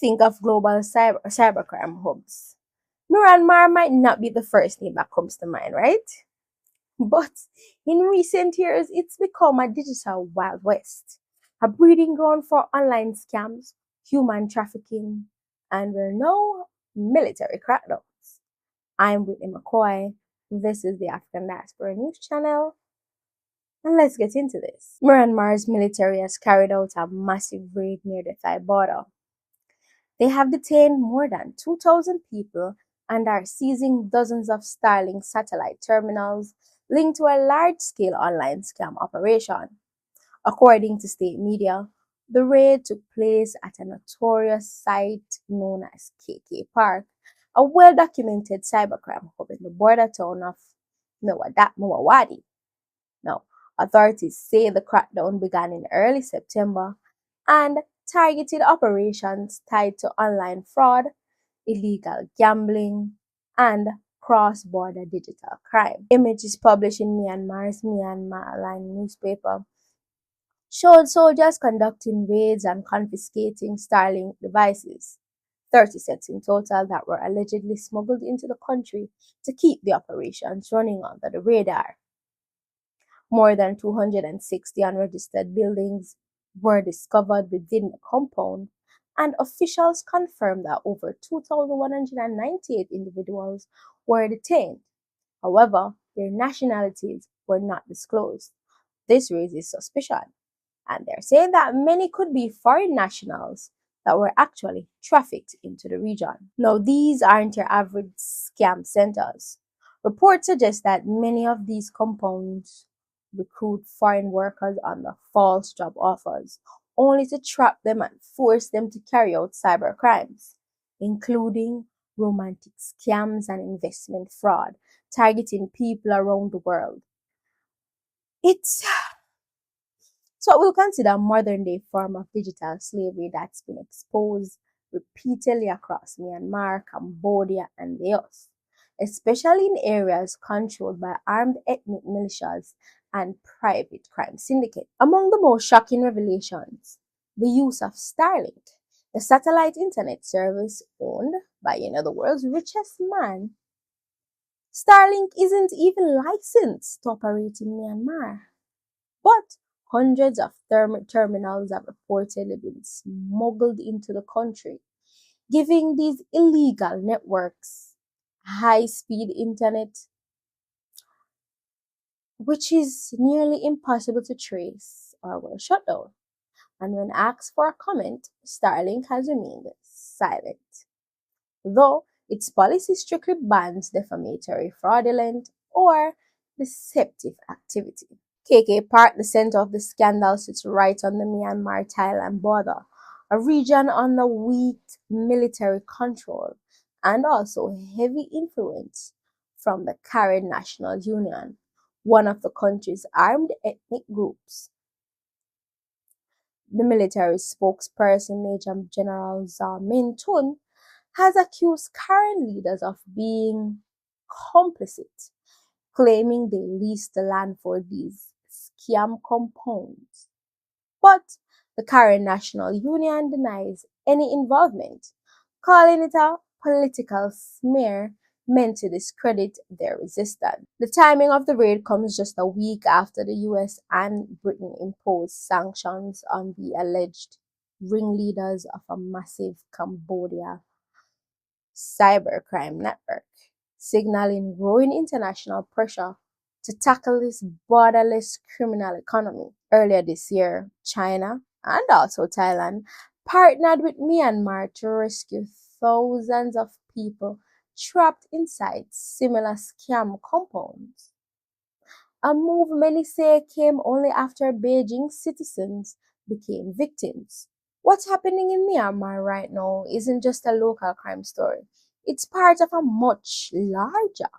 think of global cybercrime hubs, Myanmar might not be the first name that comes to mind, right? But in recent years, it's become a digital Wild West, a breeding ground for online scams, human trafficking, and we're now military crackdowns. I'm Whitney McKoy. This is the African Diaspora News Channel, and let's get into this. Myanmar's military has carried out a massive raid near the Thai border. They have detained more than 2,000 people and are seizing dozens of Starlink satellite terminals linked to a large-scale online scam operation. According to state media, the raid took place at a notorious site known as KK Park, a well-documented cybercrime hub in the border town of Mawawadi. Now, authorities say the crackdown began in early September and targeted operations tied to online fraud, illegal gambling, and cross-border digital crime. Images published in Myanmar's Myanmar Line newspaper showed soldiers conducting raids and confiscating Starlink devices, 30 sets in total that were allegedly smuggled into the country to keep the operations running under the radar. More than 260 unregistered buildings were discovered within the compound, and officials confirmed that over 2,198 individuals were detained. However, their nationalities were not disclosed. This raises suspicion, and they're saying that many could be foreign nationals that were actually trafficked into the region. Now, these aren't your average scam centers. Reports suggest that many of these compounds recruit foreign workers under false job offers, only to trap them and force them to carry out cyber crimes, including romantic scams and investment fraud, targeting people around the world. It's what we'll consider a modern-day form of digital slavery that's been exposed repeatedly across Myanmar, Cambodia, and Laos, especially in areas controlled by armed ethnic militias and private crime syndicates. Among the most shocking revelations, the use of Starlink, the satellite internet service owned by the world's richest man. Starlink isn't even licensed to operate in Myanmar, but hundreds of terminals have reportedly been smuggled into the country, giving these illegal networks high-speed internet, which is nearly impossible to trace or will shut down. And when asked for a comment, Starlink has remained silent, though its policy strictly bans defamatory, fraudulent, or deceptive activity. KK Park, the center of the scandal, sits right on the Myanmar-Thailand border, a region under weak military control and also heavy influence from the Karen National Union, one of the country's armed ethnic groups. The military spokesperson, Major General Zaw Min Tun, has accused Karen leaders of being complicit, claiming they leased the land for these scam compounds. But the Karen National Union denies any involvement, calling it a political smear meant to discredit their resistance. The timing of the raid comes just a week after the US and Britain imposed sanctions on the alleged ringleaders of a massive Cambodia cybercrime network, signaling growing international pressure to tackle this borderless criminal economy. Earlier this year, China and also Thailand partnered with Myanmar to rescue thousands of people trapped inside similar scam compounds, a move many say came only after Beijing citizens became victims. What's happening in Myanmar right now isn't just a local crime story. It's part of a much larger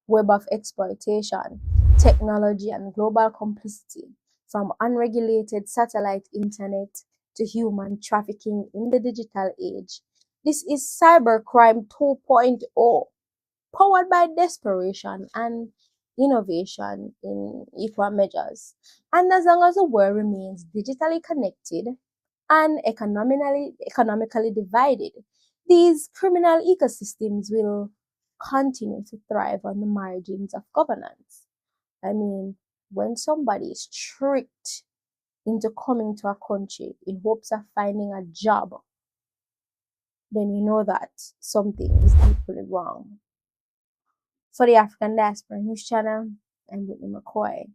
web of exploitation, technology, and global complicity, from unregulated satellite internet to human trafficking in the digital age. This is cybercrime 2.0, powered by desperation and innovation in equal measures. And as long as the world remains digitally connected and economically divided, these criminal ecosystems will continue to thrive on the margins of governance. I mean, when somebody is tricked into coming to a country in hopes of finding a job, then you know that something is deeply wrong. For the African Diaspora News Channel, I'm Whitney McKoy.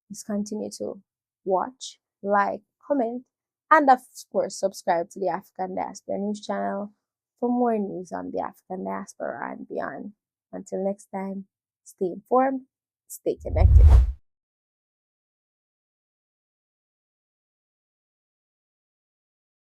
Please continue to watch, like, comment, and of course, subscribe to the African Diaspora News Channel for more news on the African diaspora and beyond. Until next time, stay informed, stay connected.